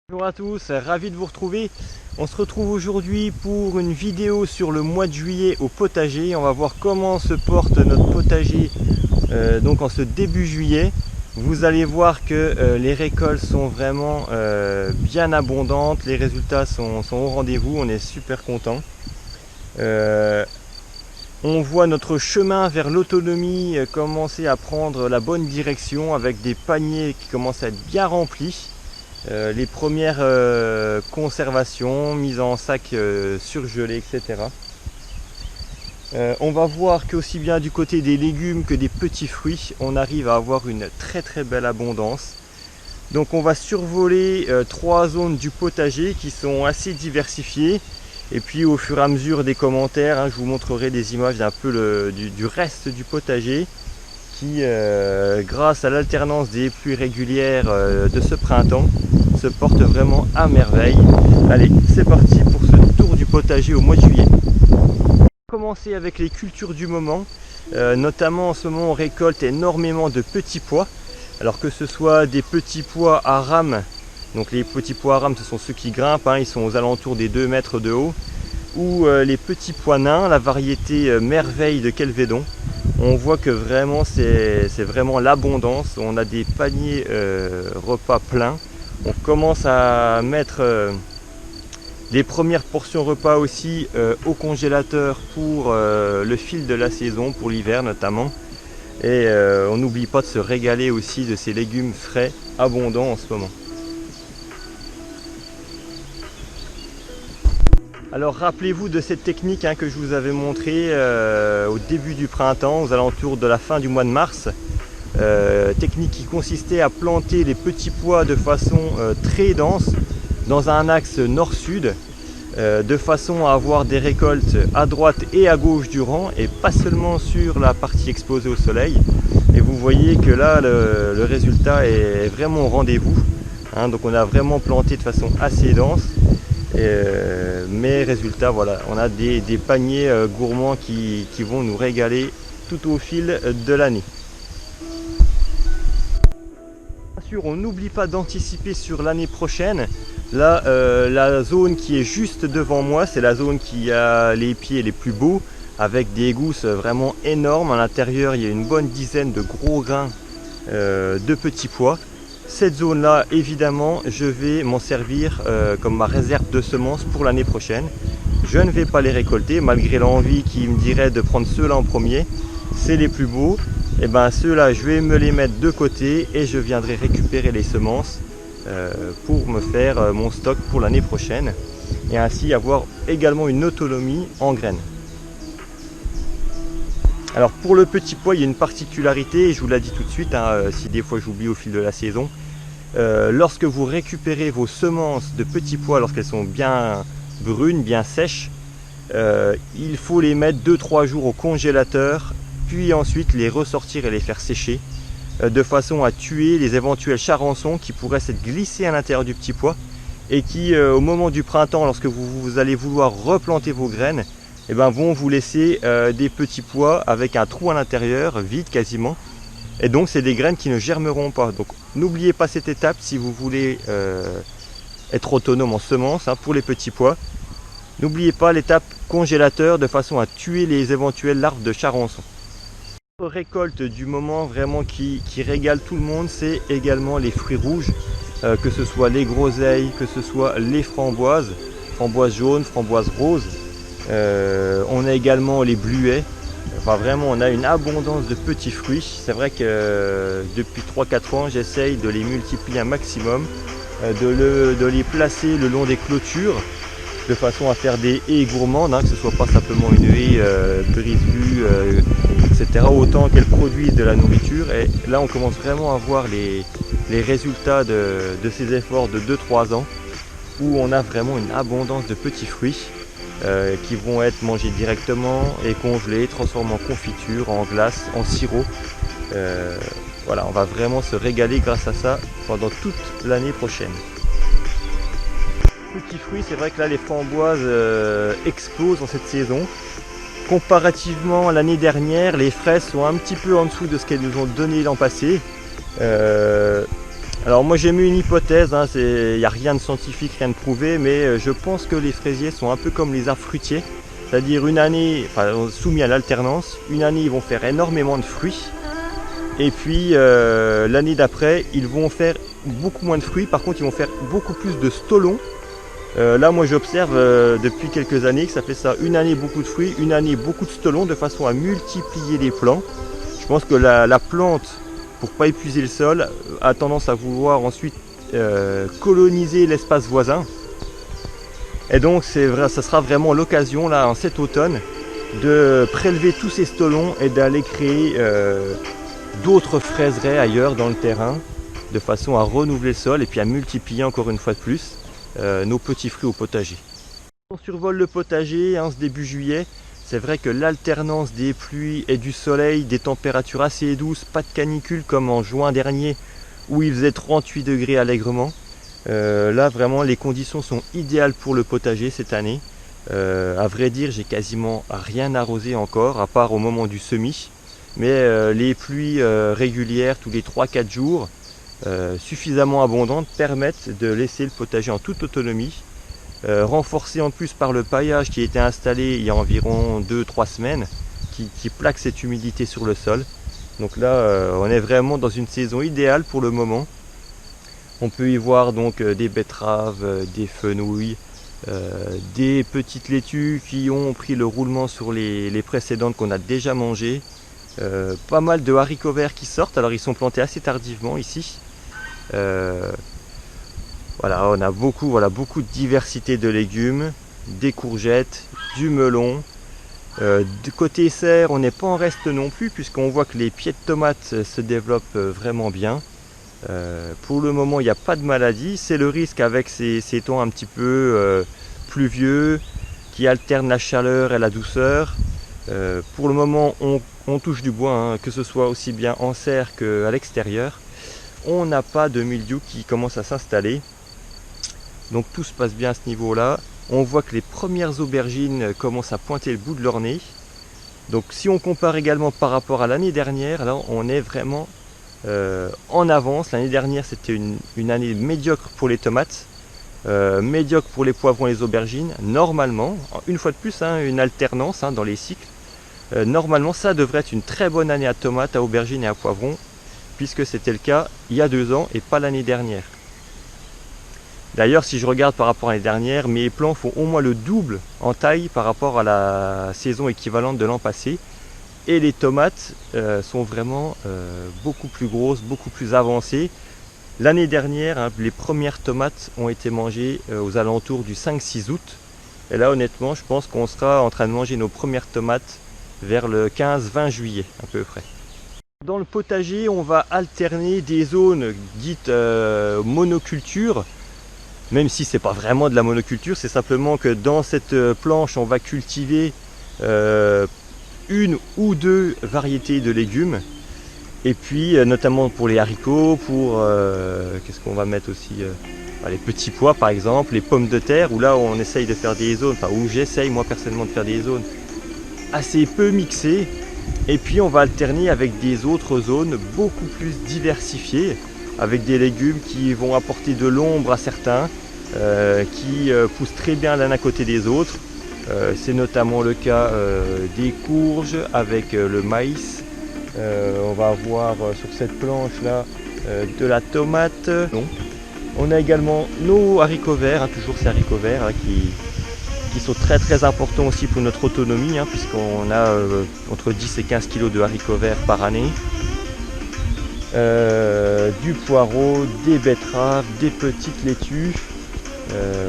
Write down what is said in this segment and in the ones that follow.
Bonjour à tous, ravi de vous retrouver. On se retrouve aujourd'hui pour une vidéo sur le mois de juillet au potager. On va voir comment se porte notre potager donc en ce début juillet. Vous allez voir que les récoltes sont vraiment bien abondantes, les résultats sont au rendez-vous, on est super content. On voit notre chemin vers l'autonomie commencer à prendre la bonne direction avec des paniers qui commencent à être bien remplis. Les premières conservations, mises en sac surgelés, etc. On va voir qu'aussi bien du côté des légumes que des petits fruits, on arrive à avoir une très belle abondance. Donc on va survoler 3 zones du potager qui sont assez diversifiées. Et puis au fur et à mesure des commentaires, je vous montrerai des images un peu du reste du potager qui, grâce à l'alternance des pluies régulières de ce printemps, se porte vraiment à merveille. Allez, c'est parti pour ce tour du potager au mois de juillet. On va commencer avec les cultures du moment. Notamment en ce moment on récolte énormément de petits pois. Alors que ce soit des petits pois à rames, donc les petits pois à rames ce sont ceux qui grimpent, ils sont aux alentours des 2 mètres de haut, ou les petits pois nains, la variété merveille de Kelvédon. On voit que vraiment c'est vraiment l'abondance, on a des paniers repas pleins. On commence à mettre les premières portions repas aussi au congélateur pour le fil de la saison, pour l'hiver notamment. Et on n'oublie pas de se régaler aussi de ces légumes frais abondants en ce moment. Alors rappelez-vous de cette technique que je vous avais montrée au début du printemps, aux alentours de la fin du mois de mars. Technique qui consistait à planter les petits pois de façon très dense dans un axe nord-sud, de façon à avoir des récoltes à droite et à gauche du rang et pas seulement sur la partie exposée au soleil. Et vous voyez que là le résultat est vraiment au rendez-vous, donc on a vraiment planté de façon assez dense. Mais résultat, voilà, on a des paniers gourmands qui vont nous régaler tout au fil de l'année. Bien sûr, on n'oublie pas d'anticiper sur l'année prochaine. Là, la zone qui est juste devant moi, c'est la zone qui a les pieds les plus beaux, avec des gousses vraiment énormes. À l'intérieur, il y a une bonne dizaine de gros grains de petits pois. Cette zone là, évidemment, je vais m'en servir comme ma réserve de semences pour l'année prochaine. Je ne vais pas les récolter malgré l'envie qui me dirait de prendre ceux-là en premier. C'est les plus beaux. Et bien ceux-là, je vais me les mettre de côté et je viendrai récupérer les semences pour me faire mon stock pour l'année prochaine et ainsi avoir également une autonomie en graines. Alors pour le petit pois, il y a une particularité, je vous l'ai dit tout de suite, si des fois j'oublie au fil de la saison. Lorsque vous récupérez vos semences de petits pois, lorsqu'elles sont bien brunes, bien sèches, il faut les mettre 2-3 jours au congélateur, puis ensuite les ressortir et les faire sécher, de façon à tuer les éventuels charançons qui pourraient s'être glissés à l'intérieur du petit pois et qui, au moment du printemps, lorsque vous allez vouloir replanter vos graines, vont vous laisser des petits pois avec un trou à l'intérieur, vide quasiment. Et donc c'est des graines qui ne germeront pas. Donc n'oubliez pas cette étape si vous voulez être autonome en semences pour les petits pois. N'oubliez pas l'étape congélateur de façon à tuer les éventuelles larves de charançon. Notre récolte du moment vraiment qui régale tout le monde, c'est également les fruits rouges, que ce soit les groseilles, que ce soit les framboises, framboises jaunes, framboises roses. On a également les bluets. Enfin vraiment on a une abondance de petits fruits. C'est vrai que depuis 3-4 ans j'essaye de les multiplier un maximum, de les placer le long des clôtures de façon à faire des haies gourmandes, que ce soit pas simplement une haie brise-vue, etc. Autant qu'elles produisent de la nourriture. Et là on commence vraiment à voir les résultats de ces efforts de 2-3 ans où on a vraiment une abondance de petits fruits. Qui vont être mangés directement et congelés, transformés en confiture, en glace, en sirop. Voilà, on va vraiment se régaler grâce à ça pendant toute l'année prochaine. Petits fruits, c'est vrai que là les framboises explosent en cette saison. Comparativement à l'année dernière, les fraises sont un petit peu en dessous de ce qu'elles nous ont donné l'an passé. Alors moi j'ai mis une hypothèse, hein, il n'y a rien de scientifique, rien de prouvé, mais je pense que les fraisiers sont un peu comme les arbres fruitiers. C'est-à-dire une année, enfin soumis à l'alternance, une année ils vont faire énormément de fruits. Et puis l'année d'après, ils vont faire beaucoup moins de fruits, par contre ils vont faire beaucoup plus de stolons. Là moi j'observe depuis quelques années que ça fait ça, une année beaucoup de fruits, une année beaucoup de stolons, de façon à multiplier les plants. Je pense que la plante, pour ne pas épuiser le sol, a tendance à vouloir ensuite coloniser l'espace voisin. Et donc ça sera vraiment l'occasion là en cet automne de prélever tous ces stolons et d'aller créer d'autres fraiseraies ailleurs dans le terrain, de façon à renouveler le sol et puis à multiplier encore une fois de plus nos petits fruits au potager. On survole le potager en ce début juillet. C'est vrai que l'alternance des pluies et du soleil, des températures assez douces, pas de canicule comme en juin dernier où il faisait 38 degrés allègrement. Là vraiment les conditions sont idéales pour le potager cette année. À vrai dire, j'ai quasiment rien arrosé encore, à part au moment du semis. Mais les pluies régulières tous les 3-4 jours, suffisamment abondantes, permettent de laisser le potager en toute autonomie. Renforcé en plus par le paillage qui a été installé il y a environ 2-3 semaines, qui plaque cette humidité sur le sol. Donc là, on est vraiment dans une saison idéale pour le moment. On peut y voir donc des betteraves, des fenouils, des petites laitues qui ont pris le roulement sur les précédentes qu'on a déjà mangées. Pas mal de haricots verts qui sortent, alors ils sont plantés assez tardivement ici. Voilà, on a beaucoup de diversité de légumes, des courgettes, du melon. Du côté serre, on n'est pas en reste non plus, puisqu'on voit que les pieds de tomates se développent vraiment bien. Pour le moment, il n'y a pas de maladie. C'est le risque avec ces temps un petit peu pluvieux, qui alternent la chaleur et la douceur. Pour le moment, on touche du bois, hein, que ce soit aussi bien en serre qu'à l'extérieur. On n'a pas de mildiou qui commence à s'installer. Donc tout se passe bien à ce niveau-là. On voit que les premières aubergines commencent à pointer le bout de leur nez. Donc si on compare également par rapport à l'année dernière, là on est vraiment en avance. L'année dernière c'était une année médiocre pour les tomates, médiocre pour les poivrons et les aubergines. Normalement, une fois de plus, hein, une alternance dans les cycles. Normalement ça devrait être une très bonne année à tomates, à aubergines et à poivrons, puisque c'était le cas il y a 2 ans et pas l'année dernière. D'ailleurs, si je regarde par rapport à l'année dernière, mes plants font au moins le double en taille par rapport à la saison équivalente de l'an passé. Et les tomates sont vraiment beaucoup plus grosses, beaucoup plus avancées. L'année dernière, hein, les premières tomates ont été mangées aux alentours du 5-6 août. Et là, honnêtement, je pense qu'on sera en train de manger nos premières tomates vers le 15-20 juillet, à peu près. Dans le potager, on va alterner des zones dites monoculture. Même si c'est pas vraiment de la monoculture, c'est simplement que dans cette planche, on va cultiver une ou 2 variétés de légumes. Et puis, notamment pour les haricots, pour qu'est-ce qu'on va mettre aussi les petits pois par exemple, les pommes de terre, où là on essaye de faire des zones, enfin où j'essaye moi personnellement de faire des zones assez peu mixées. Et puis on va alterner avec des autres zones beaucoup plus diversifiées, avec des légumes qui vont apporter de l'ombre à certains, qui poussent très bien l'un à côté des autres. C'est notamment le cas des courges avec le maïs. On va avoir sur cette planche là de la tomate. On a également nos haricots verts, hein, toujours ces haricots verts hein, qui sont très très importants aussi pour notre autonomie, hein, puisqu'on a entre 10 et 15 kg de haricots verts par année. Du poireau, des betteraves, des petites laitues.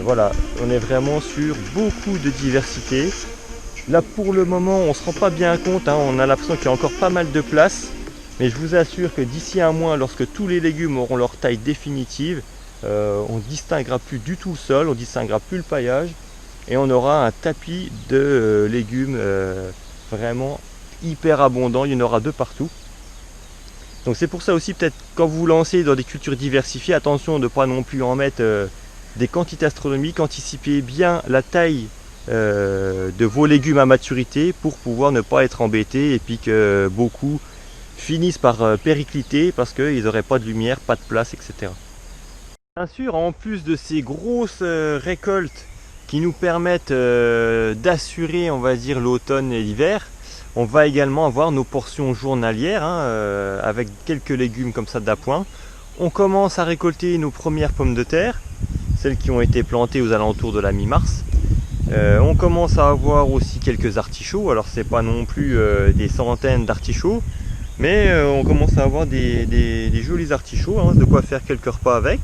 Voilà, on est vraiment sur beaucoup de diversité. Là pour le moment on ne se rend pas bien compte, hein, on a l'impression qu'il y a encore pas mal de place. Mais je vous assure que d'ici un mois, lorsque tous les légumes auront leur taille définitive, on ne distinguera plus du tout le sol, on ne distinguera plus le paillage. Et on aura un tapis de légumes vraiment hyper abondant, il y en aura de partout. Donc c'est pour ça aussi peut-être quand vous vous lancez dans des cultures diversifiées, attention de ne pas non plus en mettre des quantités astronomiques, anticipez bien la taille de vos légumes à maturité pour pouvoir ne pas être embêtés et puis que beaucoup finissent par péricliter parce qu'ils n'auraient pas de lumière, pas de place, etc. Bien sûr, en plus de ces grosses récoltes qui nous permettent d'assurer, on va dire, l'automne et l'hiver, on va également avoir nos portions journalières avec quelques légumes comme ça d'appoint. On commence à récolter nos premières pommes de terre, celles qui ont été plantées aux alentours de la mi-mars. On commence à avoir aussi quelques artichauts, alors c'est pas non plus des centaines d'artichauts, mais on commence à avoir des jolis artichauts, de quoi faire quelques repas avec.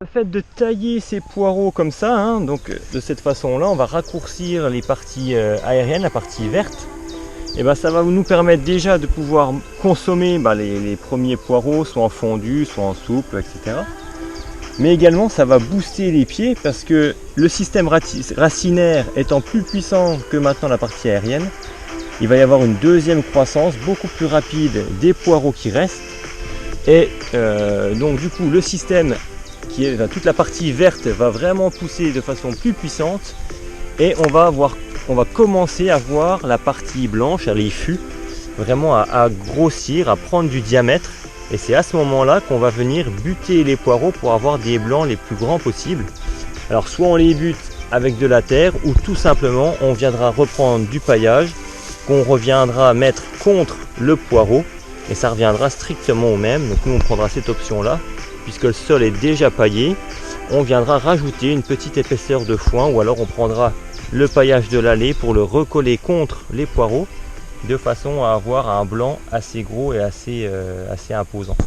Le fait de tailler ces poireaux comme ça, donc de cette façon là, on va raccourcir les parties aériennes, la partie verte. Et ben, ça va nous permettre déjà de pouvoir consommer les premiers poireaux, soit en fondu, soit en soupe, etc. Mais également ça va booster les pieds parce que le système racinaire étant plus puissant que maintenant la partie aérienne, il va y avoir une deuxième croissance beaucoup plus rapide des poireaux qui restent. Et donc du coup le système toute la partie verte va vraiment pousser de façon plus puissante et on va commencer à voir la partie blanche, les fûts, vraiment à grossir, à prendre du diamètre. Et c'est à ce moment-là qu'on va venir buter les poireaux pour avoir des blancs les plus grands possibles. Alors soit on les bute avec de la terre ou tout simplement on viendra reprendre du paillage qu'on reviendra mettre contre le poireau et ça reviendra strictement au même. Donc nous on prendra cette option-là. Puisque le sol est déjà paillé, on viendra rajouter une petite épaisseur de foin ou alors on prendra le paillage de l'allée pour le recoller contre les poireaux de façon à avoir un blanc assez gros et assez imposant.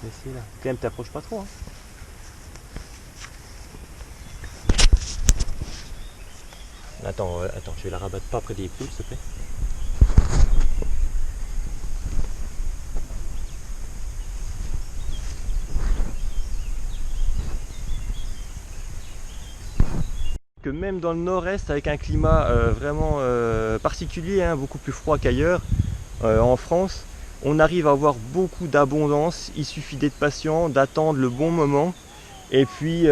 Laissez là, quand même t'approches pas trop. Attends, je vais la rabattre pas près des poules, s'il te plaît. Que même dans le nord-est, avec un climat vraiment particulier, beaucoup plus froid qu'ailleurs, en France, on arrive à avoir beaucoup d'abondance. Il suffit d'être patient, d'attendre le bon moment. Et puis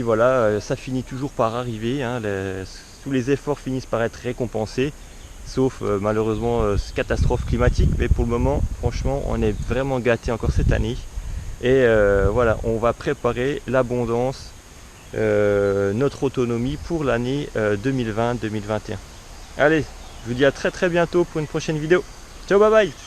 voilà, ça finit toujours par arriver. Tous les efforts finissent par être récompensés, sauf malheureusement catastrophe climatique. Mais pour le moment, franchement, on est vraiment gâtés encore cette année. Et voilà, on va préparer l'abondance, notre autonomie pour l'année 2020-2021. Allez, je vous dis à très bientôt pour une prochaine vidéo. Ciao, bye bye!